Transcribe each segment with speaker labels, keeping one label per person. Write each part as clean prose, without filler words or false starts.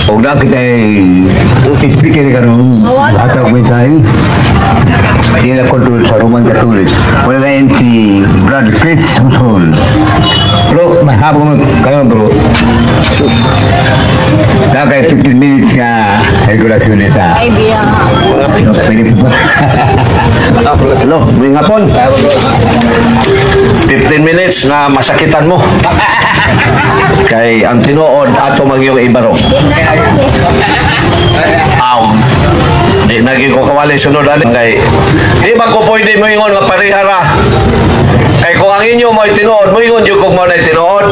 Speaker 1: Huwag na kita i-speaker ka rin. Atau ko tayo. Hindi na control sa Roman Catholic. Wala na yun si Brad Chris Household. Bro, mahabang mo kayo bro. Nakay 15 minutes nga regulasyon sa...
Speaker 2: Ay, biya nga.
Speaker 1: Pwede po ba?
Speaker 3: Hello, may hapon. 15 minutes na masakitan mo. Kay ang tinuod ato magyong ibaro. Aw. Di naging ko kawali sunod ani kay di ba ko pwede mo ingon nga parihara. Kay kung ang inyo mo tinuod, mo ingon jud kung mo na tinuod.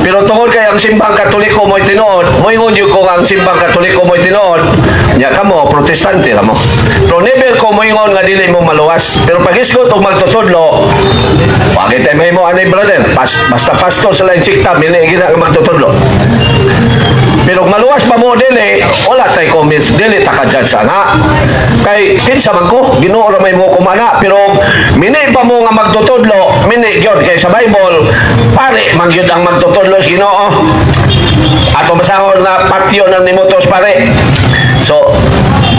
Speaker 3: Pero tungod kay ang simbang Katoliko mo tinuod, mo ingon jud kung ang simbang Katoliko mo tinuod, nya kamo protestante ra mo. Pero never ko mo ingon nga dili mo maluwas. Pero pag isgot og magtutudlo, wagi tay may mo ani brother, basta pastor sa lain sikta mili gina magtutudlo. Pero maluwas pa mo dili, wala tay comments dili ta ka-judge nga. Kay kinsa man ko, Ginoo ra may mo kumana, pero mini pa mo nga magtutudlo, mini gyud kay sa Bible, pare man gyud ang magtutudlo sa Ginoo. Ato masahon na patio ng nimutos pare. So,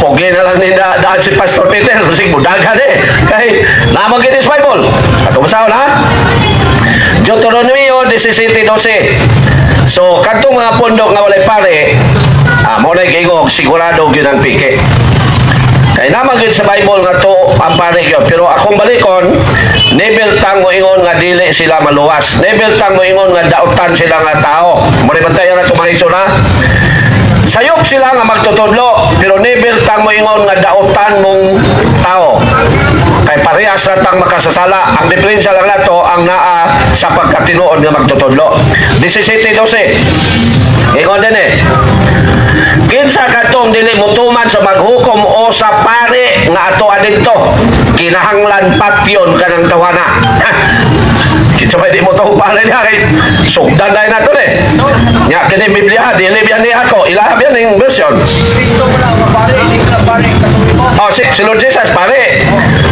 Speaker 3: pogi na lang ni daan si Pastor Peter, sig budagan kay namang gid sa Bible. Ato masahon ha. Deuteronomio 17:12. So, kadtong mga pundok nga walay pare, mo na kaigog sigurado gyud ang pike. Kay naman gyud sa Bible nga to ang pare gyud, pero akong balikon, never tang mo ingon nga dili sila maluwas. Never tang mo ingon nga dautan sila nga tao. Mo ri bantayan ato mga isuna. Sayop sila nga magtutudlo, pero never tang mo ingon nga dautan mong tao. Kay parehas na tang makasasala. Ang diferensya lang nato ang naa sa pagkatinuod nga magtutudlo. 17:12. Ingon din kinsa katong dili mutuman sa maghukom o sa pare nga ato adito, kinahanglan patyon kanang tawana. Kinsa ba di mo to pare niya kay sugdan dai nato nya kini Biblia dili biyan ni ako ilaha biyan ning version.
Speaker 4: Kristo mo na pare, hindi ka pare Katoliko.
Speaker 3: Oh, si Lord Jesus pare.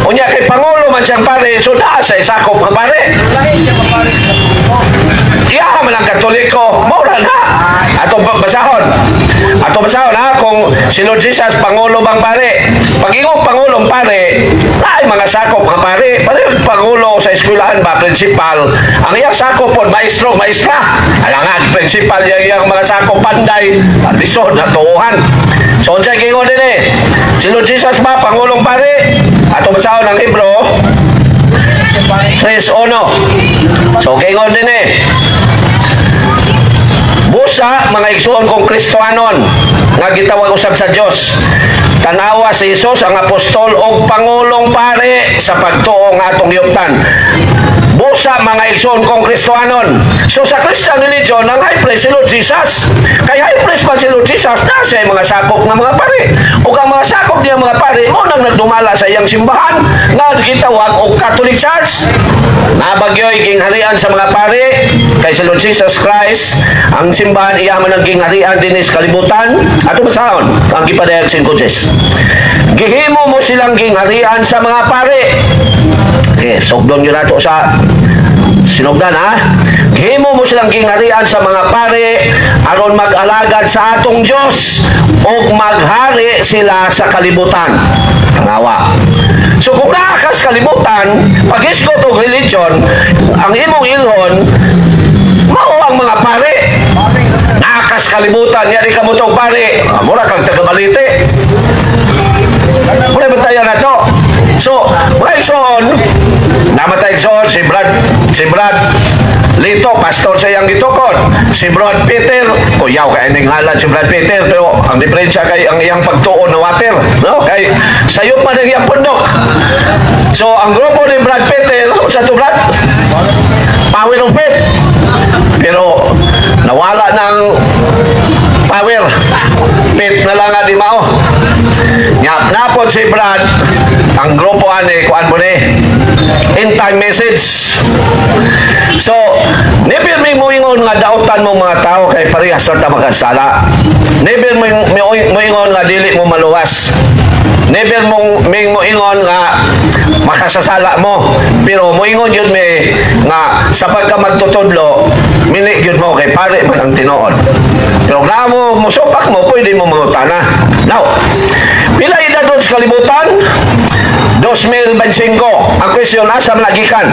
Speaker 3: Unya kay pangulo man siyang pare, so naa sa sakop nga pare.
Speaker 4: Lahi siya pare sa Katoliko.
Speaker 3: Iya man ang Katoliko, maura na. Ato basahon ha kung si Lord Jesus pangulo bang pare. Pag ingong pangulong pare, ay mga sakop mga pare. Pare pangulo sa eskwelahan ba principal. Ang iyang sakop pod maestro, maestra. Alangan principal yang mga sakop panday, lisod na tuuhan. So unsay gingon din si Lord Jesus ba pangulong pare? Ato basahon ang libro 3:1. So gingon din busa mga igsoon kong Kristohanon nga gitawag usab sa Dios. Tanawa si Hesus ang apostol og pangulong pare sa pagtuo nga atong yuptan. Busa mga igsoon kong Kristohanon. So sa Christian religion ang high priest si Lord Jesus. Kay high priest man si Lord Jesus na siya mga sakop nga mga pare. Ug ang mga sakop niya mga pare mo nang nagdumala sa iyang simbahan nga gitawag og Catholic Church. Nabagyoy gingharian sa mga pare kay si Lord Jesus Christ ang simbahan iya man ang gingharian dinis kalibutan. Ato basahon ang gipadayag sin Coaches. Gihimo mo silang gingharian sa mga pare. Okay, sugdon yun nato sa sinugdan ha. Gihimo mo silang gingharian sa mga pare aron mag-alagad sa atong Dios ug maghari sila sa kalibutan. Tanawa. So kung naakas kalibutan, pag-isgot og religion, ang imong ilhon mao ang mga pare. Naakas kalibutan, yari ka mo tong pare. Mura kang tagabalite. Muna bantayan na to. So, mga igsoon, namatay igsoon si Brad Lito, pastor sa iyang gitukod. Si Brad Peter, kuyaw kay ning ngalan si Brad Peter, pero ang diferensya kay ang iyang pagtuon na water, no? Kay sayop man ang iyang pundok. So, ang grupo ni Brad Peter, sa to Brad? Power of Faith. Pero nawala ng power. Faith na lang nga di mao. Napod si Brad, ang grupo ani kuan mo ni in time message. So, never may moingon nga dautan mo mga tao kay parehas sa makasala. Never may moingon nga dili mo maluwas. Never mong ingon nga makasasala mo. Pero moingon yun may nga sa pagka magtutudlo, mili gyud mo kay pare man ang tinuod. Pero na mo musupak mo, pwede mo mangutana. Now, pila edad doon sa kalibutan? 2025. Ang question, asa man nagikan?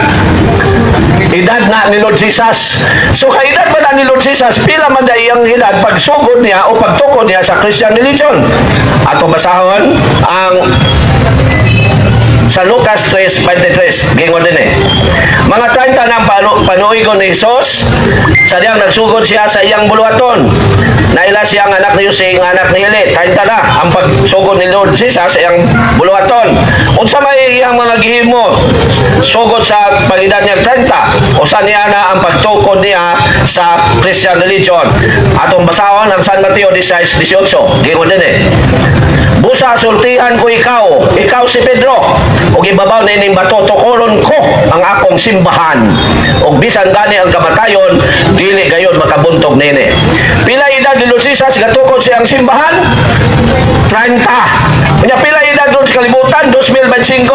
Speaker 3: Edad na ni Lord Jesus. So, kaedad ba na ni Lord Jesus? Pila man na iyang edad pagsugod niya o pagtukod niya sa Christian religion? Ato basahon ang sa Lucas 3:23, gingon din mga 30 ng panuigon ni Jesus, sa diyang nagsugod siya sa iyang buluhaton. Naila siyang anak ni Jose, anak ni Heli. 30 na ang pagsugod ni Lord Jesus sa iyang buluhaton. Unsa may iyang mga gihimo sugod sa pag-edad niya 30? Usa niya na ang pagtukod niya sa Christian religion. Atong basahon ang San Mateo 16:18, gingon din busa sultihan ko ikaw si Pedro, ug ibabaw na ining bato tukuron ko ang akong simbahan, ug bisan gani ang kamatayon dili gayon makabuntog nini. Pila edad ni Lord Jesus gatukod siyang simbahan? 30. Kanya pila edad doon sa kalibutan? 2025.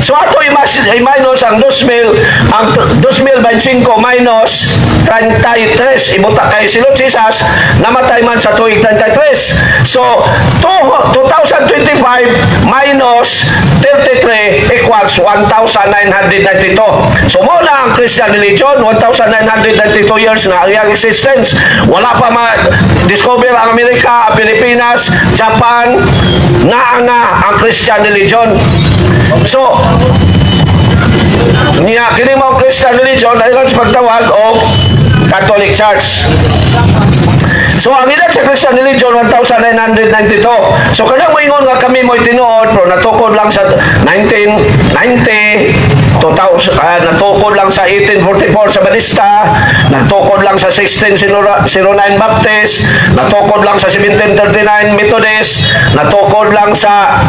Speaker 3: So ato i-minus ang 2025 minus 33. Ibuta kay si Lord Jesus namatay man sa tuig 33. So 2025 minus 33 equals 1992. So mo na ang Christian religion, 1992 years na ang iyang existence. Wala pa ma-discover ang Amerika, Pilipinas, Japan, na ang Christian religion. So, niya kini mo Christian religion ay lang sa pagtawag o Catholic Church. So ang edad sa Christian religion 1992. So kada mo ingon nga kami mo tinuod pero natukod lang sa 1990, natukod lang sa 1844 sa Batista, natukod lang sa 1609 Baptist, natukod lang sa 1739 Methodist, natukod lang sa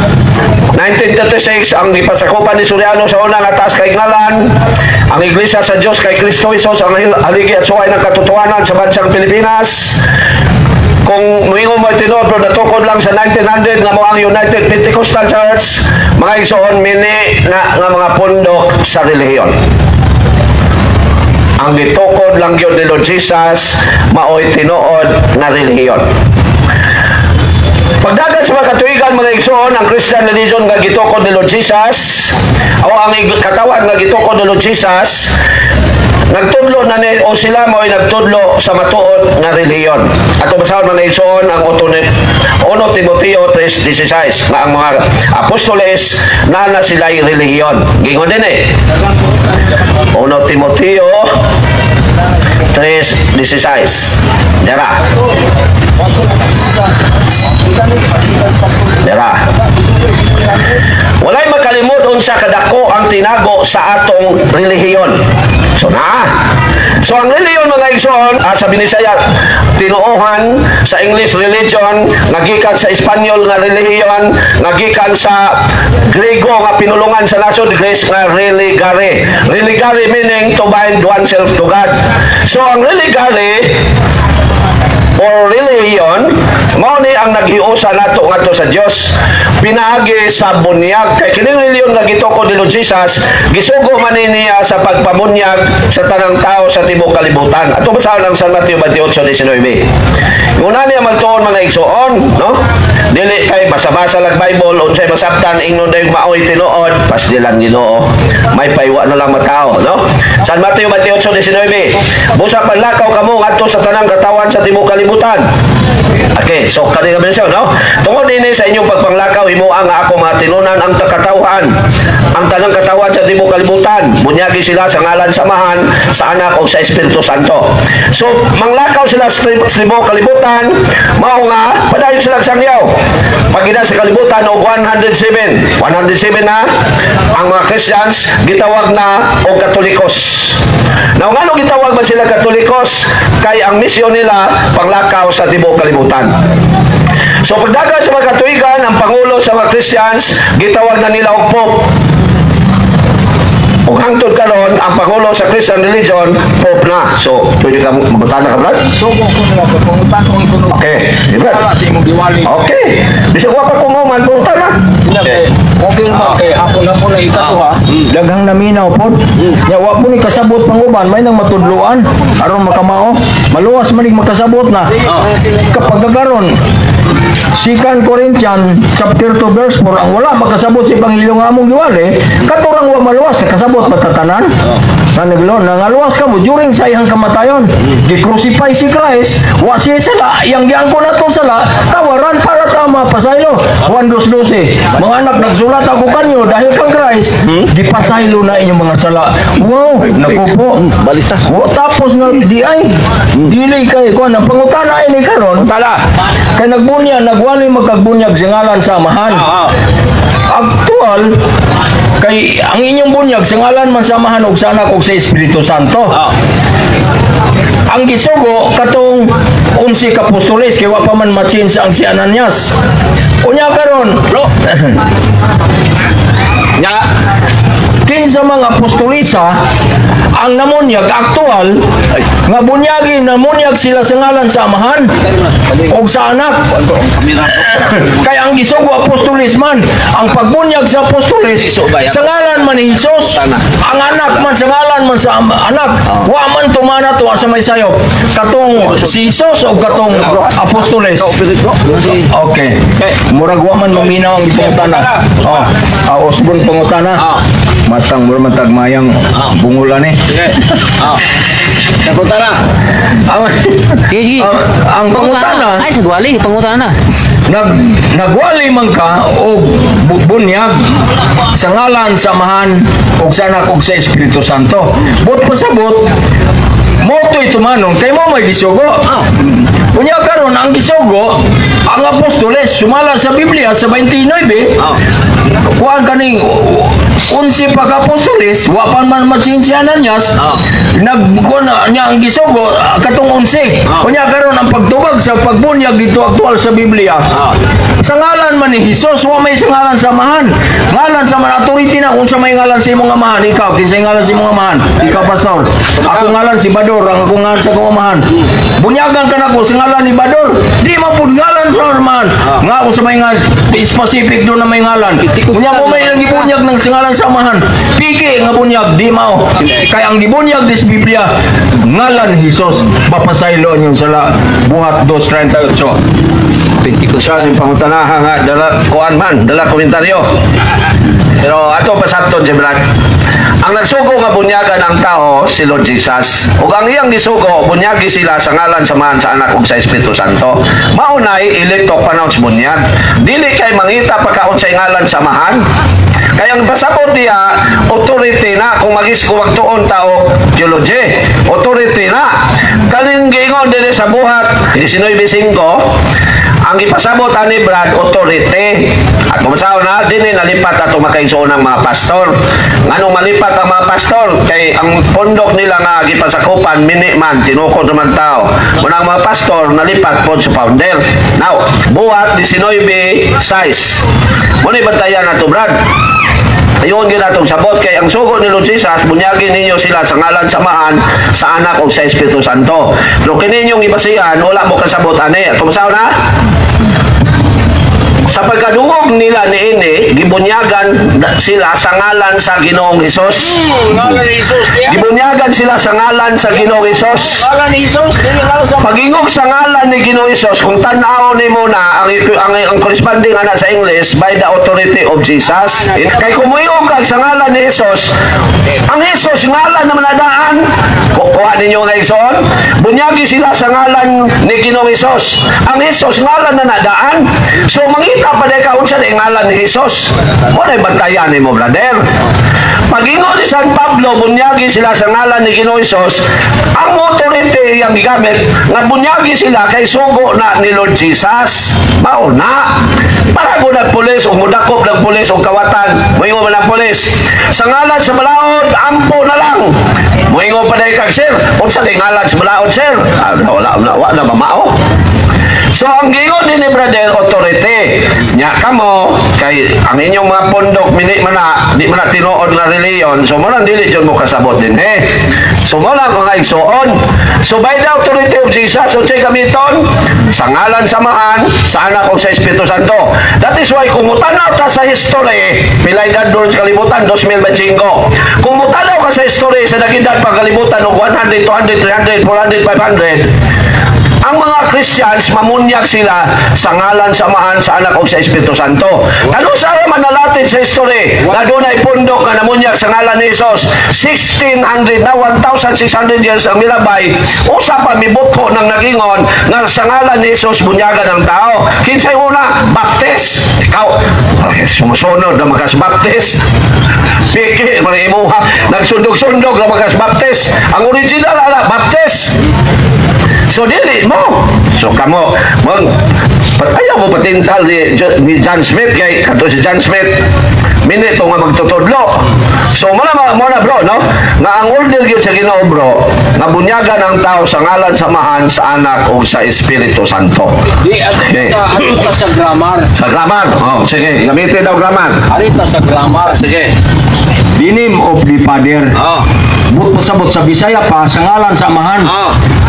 Speaker 3: 1936 ang ipasakupan ni Soriano sa unang atas kay Ngalan, ang Iglesia sa Diyos kay Kristo Jesus ang haligi at suway ng katotohanan sa bansang Pilipinas. Kung muingon mo tinuod pero natukod lang sa 1900 nga mo ang United Pentecostal Church, mga igsoon mini nga mga pundok sa relihiyon. Ang gitukod lang yun ni Lord Jesus mao'y tinuod na relihiyon. Pagdagat sa mga katuigan, mga igsoon, ang Christian religion nga gitukod ni Lord Jesus o ang katawan nga gitukod ni Lord Jesus, nagtudlo na ni o sila mo'y nagtudlo sa matuod nga relihiyon. Ato basahon mga igsoon ang 1 Timoteo 3:16 nga ang mga apostoles na sila'y relihiyon. Gingon din 1 Timoteo 3:16. Dara. Walay makalimot unsa kadako ang tinago sa atong relihiyon. So ang relihiyon mga igsoon, sa Binisaya tinuohan, sa English religion, nagikan sa Espanyol nga relihiyon, nagikan sa Grego nga pinulungan sa nasod Greece nga religare. Religare meaning to bind oneself to God. So ang religare or relihiyon mao ni ang naghiusa nato ngadto sa Dios pinaagi sa bunyag kay kini relihiyon nga gitukod ni Lord Jesus gisugo man niya sa pagpabunyag sa tanang tao sa tibuok kalibutan. Ato basahon ang San Mateo 28:19. Una niya magtuon mga igsoon, no? Dili kay basa-basa lag Bible unsay masabtan ingnon dayong maoy tinuod pas dilang Ginoo. May paywa na lang matao, no? San Mateo 28:19. Busa panlakaw kamo ngadto sa tanang katawan sa tibuok kalibutan. Okay, so kani nga mensyon, no? Tungod dinhi sa inyong pagpanglakaw himuang nga ako mga tinunan ang katawhan. Ang tanang katawan sa tibuok kalibutan, bunyagi sila sa ngalan samahan sa Anak o sa Espiritu Santo. So manglakaw sila sa tibuok kalibutan, mao nga padayon sila sangyaw. Pagida sa kalibutan og 107 na ang mga Christians gitawag na og Katolikos. Now ngano gitawag man sila Katolikos? Kay ang misyon nila panglakaw sa tibuok kalibutan. So pagdagan sa mga katuigan, ang pangulo sa mga Christians gitawag na nila og Pope. Ug hangtod karon ang pangulo sa Christian religion Pope na. So pwede ka magutana ka brad?
Speaker 4: Sugo ko nila ko pangutan kung ikuno.
Speaker 3: Okay, di ba?
Speaker 4: Wala sa imong diwali.
Speaker 3: Okay. Bisag wa pa ko mo man punta na.
Speaker 2: Okay naman kay hapon-hapon na ikatuha. Daghang naminaw po. Ya wa po ni kasabot panguban, may nang matudluan aron makamao. Maluwas man ning makasabot na. Kapag karon 2 Corinthians chapter 2 verse 4 ang wala makasabot si Panginoon nga among giwali, katurang wa maluwas kasabot matatanan. Nanaglo nangaluwas ka mo during sa iyang kamatayon. Gi-crucify si Christ, wa siya sala, yang giangko nato sala, tawaran para tama pasaylo. Juan 2:12. Mga anak, nagsulat ako kanyo dahil kang Christ, gipasaylo na inyong mga sala. Wow, nakupo.
Speaker 3: Balista.
Speaker 2: Tapos na di ay dili kay ko ang pangutana ini karon.
Speaker 3: Tala.
Speaker 2: Kay nagwali magkagbunyag singalan sa amahan. Aktual kay ang inyong bunyag singalan man sa amahan og sa anak og sa Espiritu Santo. Ang gisugo katong 11 kapostoles kay wa pa man ma-change ang si Ananias. Unya karon, bro.
Speaker 3: Nya.
Speaker 2: Kinsa mga apostolisa ang namunyag aktual nga bunyagi namunyag sila sa ngalan sa amahan o sa anak. Kaya ang gisugo apostolis man ang pagbunyag sa apostolis sa ngalan man ni Hesus, ang anak man sa ngalan man sa anak, wa man tumana to sa may sayop katong si Hesus o katong apostolis. Okay, murag wa man maminaw ang pangutana. Osbon pangutana. Matang mura matagmayang bungulan eh.
Speaker 3: Pangutana.
Speaker 5: Sige.
Speaker 2: Ang pangutana,
Speaker 5: Ay, sagwali. Pangutana na.
Speaker 2: nagwali man ka o bunyag sa ngalan sa amahan o sa anak o sa Espiritu Santo. Bot pasabot, mo to'y tumanong, kay mo may gisugo. Kunya karon ang gisugo, ang apostoles, sumala sa Biblia sa 29, kuhaan kaning 11 pag-apostoles, wapan man matsinsiyanan niyas, nagkuhan niya ang gisugo, katong 11. Kunya karon ang pagtubag sa pagbunyag dito aktual sa Biblia, sa ngalan man ni Hesus, wa may sa ngalan sa amahan. Ngalan sa man authority na, kung sa may ngalan sa imong amahan, ikaw, kinsay ngalan sa imong amahan, ikaw pastor. Ako ngalan si Bador, ang ako ngalan sa akong amahan. Bunyagan ka na ko sa ngalan ni Bador, di mapud ngalan sa amahan. Nga ako sa may ngalan, specific doon na may ngalan. Kunya mo may nang gibunyag ng singalan sa amahan, piki nga bunyag, di mao. Kaya ang gibunyag dis Biblia, ngalan ni Hesus, papasaylo niyo sala buhat 2:38.
Speaker 3: Siya yung pangutanahan nga, dala kuan man, dala komentaryo. Pero ato pasabton si Brad. Ang nagsugo nga bunyagan ang tao si Lord Jesus. Ug ang iyang gisugo bunyagi sila sa ngalan samahan sa anak ug sa Espiritu Santo. Maunay elektok panahon sa bunyag. Dili kay mangita pagkaon sa ngalan samahan. Kaya ang pasabot niya, authority na kung magtuon tao theology. Authority na. Kaning giingon din sa buhat 19:5 ang ipasabot ani Brad authority. At kumasaw na din nalipat ato makaigsoon ng mga pastor. Nganong malipat ang mga pastor kay ang pundok nila nga gipasakupan mini man tinukod naman tao. Unang mga pastor nalipat pod sa founder. Now, buhat 19:6. Muni bantayan nato Brad. Ayun gyud atong sabot kay ang sugo ni Lord Jesus bunyagi ninyo sila sa ngalan samahan sa anak ug sa Espiritu Santo. Pero kini ninyong ibasihan wala mo kasabot ani. Kumasaw na? Sa pagkadungog nila niini, gibunyagan sila sa ngalan sa Ginoong Hesus.
Speaker 2: Ngalan ni Hesus niya.
Speaker 3: Gibunyagan sila sa ngalan sa Ginoong Hesus.
Speaker 2: Ngalan ni Hesus, dili ngalan sa
Speaker 3: Pagingog sa ngalan ni Ginoong Hesus, kung tan-aw nimo na ang corresponding ana sa English by the authority of Jesus. Kay kumuyog kag sa ngalan ni Hesus, ang Hesus ngalan naman nadaan. Kuha ninyo nga igsoon. Bunyagi sila sa ngalan ni Ginoong Hesus. Ang Hesus ngalan na nadaan. So mangita pa ka unsa ni ngalan ni Hesus. Mo na bantayan nimo brother. Pag-ingon ni San Pablo, bunyagi sila sa ngalan ni Ginoong Hesus, ang authority yang gigamit, nga bunyagi sila kay sugo na ni Lord Jesus. Mao na. Para ko nagpulis, o mudakop nagpulis, o kawatan, muingo man ang pulis. Sa ngalan sa balaod, ampo na lang. Muingo pa dahil kag sir, unsa ni ngalan sa balaod sir? Wala mamao. So ang gingon din ni brother authority. Nya kamo kay ang inyong mga pundok di man na tinuod nga reliyon. So mo lang dili jud mo kasabot din So mo lang mga igsoon. So by the authority of Jesus, so say gamiton sa ngalan samahan sa anak o sa Espiritu Santo. That is why kung mutanaw ta sa history, pilay dadol sa kalibutan 2025. Kung mutanaw ka sa history sa nagindad pagkalibutan og 100, 200, 300, 400, 500, ang mga Christians mamunyag sila sa ngalan samahan sa anak o sa Espiritu Santo. Ano sa man nalatin sa history na doon ay pundok na namunyag sa ngalan ni Jesus 1600 na 1600 years ang milabay usa pa mibutho ng nagingon nga sa ngalan ni Jesus bunyagan ng tao. Kinsay una? Baptist. Ikaw sumusunod na magas Baptist. Piki mga imuha nagsundog-sundog na magas Baptist. Ang original ala Baptist. So dili mo. So kamo ayaw mo patintal ni John Smith kay kato si John Smith minito nga magtutudlo. So mo na bro no nga ang order gyud sa Ginoo bro nga bunyagan ang tao sa ngalan samahan sa anak o sa Espiritu Santo.
Speaker 4: Di arita sa grammar.
Speaker 3: Sa grammar. Oh, sige, gamitin daw grammar.
Speaker 4: Arita sa grammar.
Speaker 3: Sige.
Speaker 2: The name of the Father. But pasabot sa Bisaya pa sa ngalan samahan.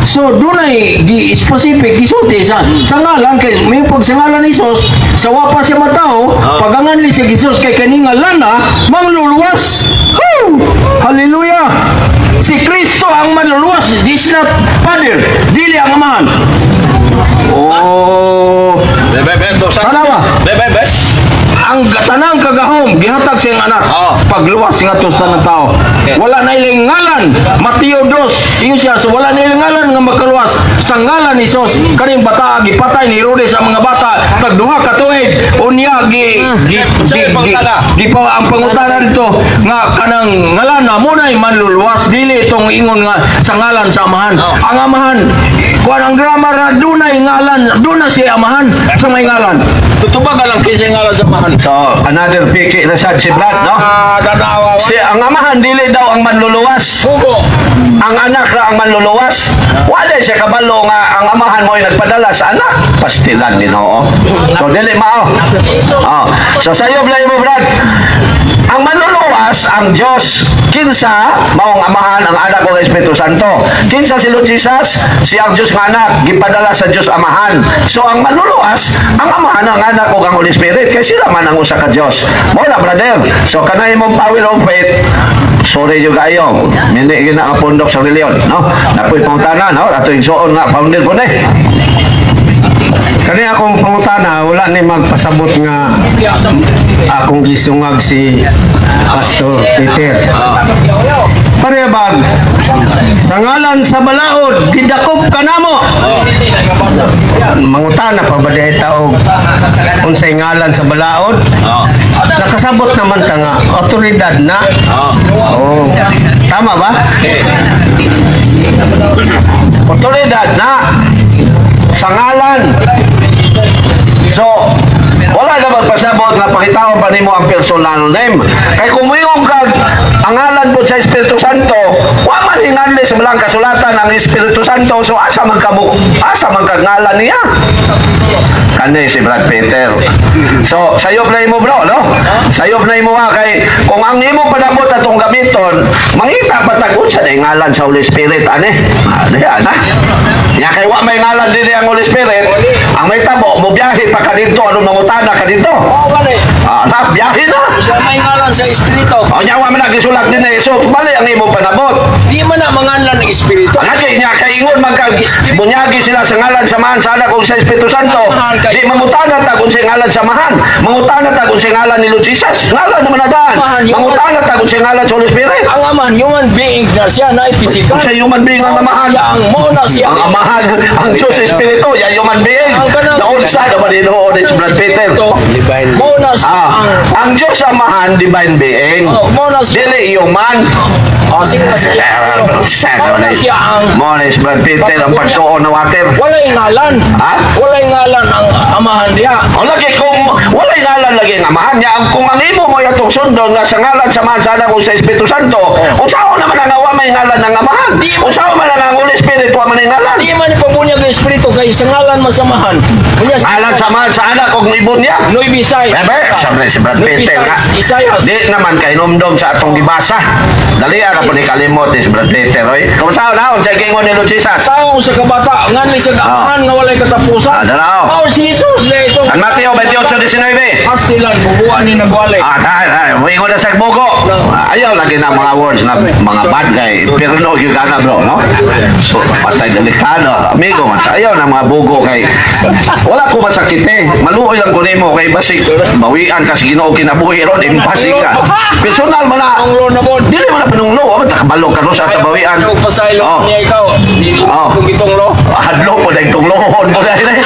Speaker 2: So dunay gi-specific gisulti sa ngalan kay may pag sa ngalan ni Jesus sa wa pa siya matao pagangan ni si Jesus kay kani ngalan na mangluluwas. Hallelujah. Si Kristo ang manluluwas. This is not Father. Dili ang amahan. Oh. Tanawa. Ang tanang kagahom gihatag sa iyang anak pagluwas nga tos ng tao. Wala na ilang ngalan Mateo 2 ingon siya so wala na ilang ngalan nga makaluwas sa ngalan ni Jesus kaning bata gipatay ni Herodes ang mga bata tagduha ka tuig unya di pa ang pangutana dito nga kanang ngalan na mo nay manluluwas dili itong ingon nga sa ngalan sa amahan. Ang amahan kuan ang grammar na dunay ngalan duna si amahan sa may ngalan tutubag lang kisa ngalan sa amahan.
Speaker 3: So, another piki na sa si Brad, no? Si ang amahan dili daw ang manluluwas. Ang anak ra ang manluluwas. Wala siya kabalo nga ang amahan mo ay nagpadala sa anak. Pastilan Ginoo. So dili mao. So sayo blay mo Brad. Ang manluluwas ang Dios. Kinsa maong amahan ang anak o Espiritu Santo. Kinsa si Lord Jesus, si ang Dios nga anak gipadala sa Dios amahan. So ang manluluwas ang amahan ang anak o ang Holy Spirit kay sila man ang usa ka Dios. Mo na brother. So kanay mong power of faith. Sorry yung kayo. Mini gina ang pundok sa reliyon, no? Napoy pangutana, no? Ato igsoon nga founder po ni.
Speaker 6: Kani akong pangutana, wala ni magpasabot nga akong gisungag si Pastor Peter. Parebag, sa ngalan sa balaod, didakop ka namo. Mangutana pa ba dihay taog unsay ngalan sa balaod? Nakasabot naman ta nga otoridad na. Oh. Tama ba?
Speaker 3: Otoridad na sa ngalan. So, wala na magpasabot nga pakitaon pa nimo ang personal name. Kay kung mayroon ka ang ngalan po sa Espiritu Santo, wa man hinanli sa malang kasulatan ang Espiritu Santo. So asa man ngalan niya? Kani si Brad Peter. So sayop na imo bro, no? Sayop na imo kay kung ang imo panabot atong gamiton, mangita patag sa day ngalan sa Holy Spirit ani. Ana. Ya kay wa may ngalan dinhi ang Holy Spirit, ang may tabo mo biyahe pa kadito ano mangutana kadito. Na biyahe na.
Speaker 4: Siya may ngalan sa Espiritu.
Speaker 3: Nya wa man nagisulat din so bali ang imo panabot.
Speaker 4: Di man na mangalan ng Espiritu.
Speaker 3: Lagi niya kay ingon man kag bunyagi sila sa ngalan samahan sa anak ug sa Espiritu Santo. Di mangutana ta kung sa ngalan samahan. Mangutana ta kung sa ngalan ni Lord Jesus. Ngalan naman nadaan. Mangutana ta kung sa ngalan sa Holy Spirit.
Speaker 4: Ang amahan human being na siya na physical.
Speaker 3: Sa human being ang amahan.
Speaker 4: Ang mo na siya.
Speaker 3: Ang amahan, ang Diyos Espiritu, ya human being. Naunsa naman inoon ni Brad Peter.
Speaker 4: Mo na siya.
Speaker 3: Ang Diyos amahan, divine being.
Speaker 4: Mo na siya.
Speaker 3: Dili human.
Speaker 4: Sige na siya. Mo na siya ang
Speaker 3: Mo na si Brad Peter ang pagtuon na water.
Speaker 4: walay ngalan.
Speaker 3: Ha?
Speaker 4: Walay ngalan ang amahan dia.
Speaker 3: O lagi kung walay ngalan lagi ang amahan niya, kung ang imo mo itong sundon nga sa ngalan sa Samahan kung sa Espiritu Santo, usaw naman ang awa may ngalan ng amahan. Usaw man ang Holy Spirit wa man ang ngalan.
Speaker 4: Di man ipabunyag ng Espiritu kay sa ngalan masamahan. Kunya
Speaker 3: Ngalan Samahan sa anak kung ibon niya.
Speaker 4: Noy Bisay.
Speaker 3: Bebe, sabi si Brad Peter nga.
Speaker 4: Isayas.
Speaker 3: Di naman kay numdom sa atong gibasa. Dali ara po ni kalimot ni si Brad Peter, oy. Kumusta na unsay gingon ni Lord Jesus?
Speaker 4: Tao sa kabata nganli sa amahan nga walay katapusan.
Speaker 3: Dalaw.
Speaker 4: Mao si Jesus na ito.
Speaker 3: San Mateo 28:19.
Speaker 4: Pastilan bubuan ni nagwalay.
Speaker 3: Dahil, may ingon na sa bugo. Ayaw lagi na mga words na mga bad guy. Pero no, yung kana bro, no? So, pasay delikado. Amigo man, ayaw na mga bugo kay wala ko masakit eh. Maluoy lang ko nimo kay basig. Bawian kasi Ginoo kinabuhi ron, impasig ka. Personal man na.
Speaker 4: Ang lo na bod.
Speaker 3: Dili man na pinunglo, wa ta kabalo ka no sa tabawian.
Speaker 4: Ang pasaylo
Speaker 3: Oh.
Speaker 4: niya ikaw. Kung itong lo.
Speaker 3: Hadlo po dahil tunglohon po dahil eh.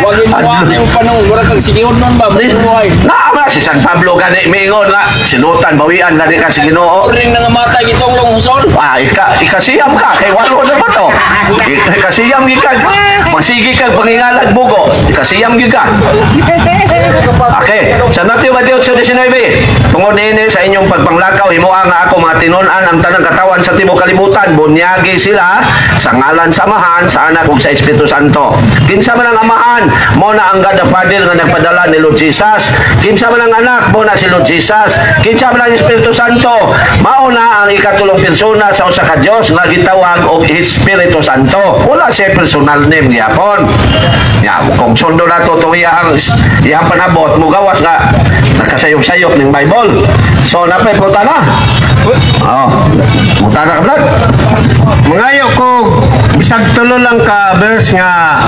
Speaker 4: Wagin mo yung panong mura kang sigihon nun ba? Buhay.
Speaker 3: Naama si San Pablo gani mingon nga silutan bawian gani ka si Ginoo.
Speaker 4: Ring nga matay itong long husol.
Speaker 3: Ikasiyam ka kay walo na ba to? Ikasiyam gikag. Magsigi kag pangingalan bugo. Ikasiyam gikag. Okay, sa Mateo 28:19. Tungod niini sa inyong pagpanglakaw himuha nga ako mga tinun-an ang tanang katawan sa tibuok kalibutan, bunyagi sila sa ngalan Samahan sa Anak ug sa Espiritu Santo. Kinsa man ang amahan, mo na ang God the Father nga nagpadala ni Lord Jesus. Kinsa man ang anak, mo na si Lord Jesus. Kinsa man ang Espiritu Santo, mao na ang ikatulong persona sa usa ka Dios nga gitawag og Espiritu Santo. Wala siya personal name gyapon. Ya, kung sundo nato to iyang panabot mo gawas nga nakasayop-sayop ning Bible. So napay punta na. Oh, punta na ka Brad.
Speaker 6: Mangayo ko bisag tulo lang ka verse nga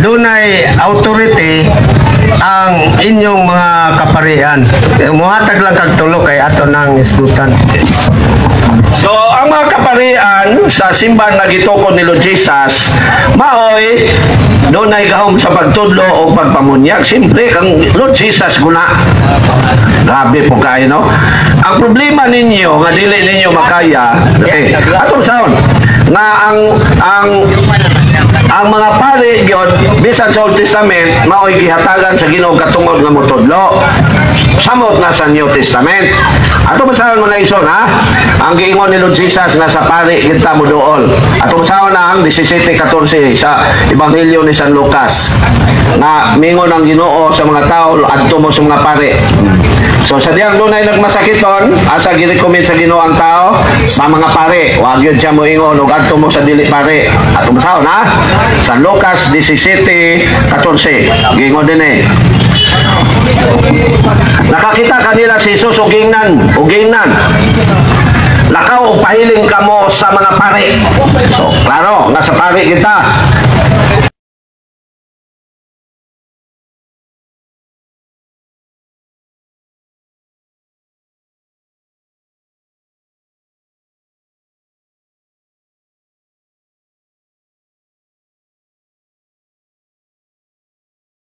Speaker 6: dunay authority ang inyong mga kaparian. Muhatag lang kag tulo kay ato nang isgutan.
Speaker 3: So, ang mga kaparian sa simbahan nga gitukod ni Lord Jesus, maoy doon ay gahom sa pagtudlo o pagpamunyag. Siyempre, kang Lord Jesus guna. Grabe po kayo, no? Ang problema ninyo, nga dili ninyo makaya, okay, atong sound, nga ang mga pari yon bisan sa Old Testament maoy gihatagan sa Ginoo katungod nga motudlo. Samot na sa New Testament. Ato basahan mo na ison ha. Ang giingon ni Lord Jesus na sa pari kita mo dool. Ato basahan na ang 17:14 sa Ebanghelyo ni San Lucas. Na mingon ang Ginoo sa mga tao adto mo sa mga pari. So sa diyang dunay nagmasakiton, asa gi-recommend sa Ginoo ang tao sa mga pare. Wa gyud siya moingon ug adto mo sa dili pare. Ato basaon ha. Sa Lucas 17:14. Giingon din eh. Nakakita kanila si Jesus og gingnan. Lakaw og pahiling kamo sa mga pare. So, klaro, nga sa pare kita.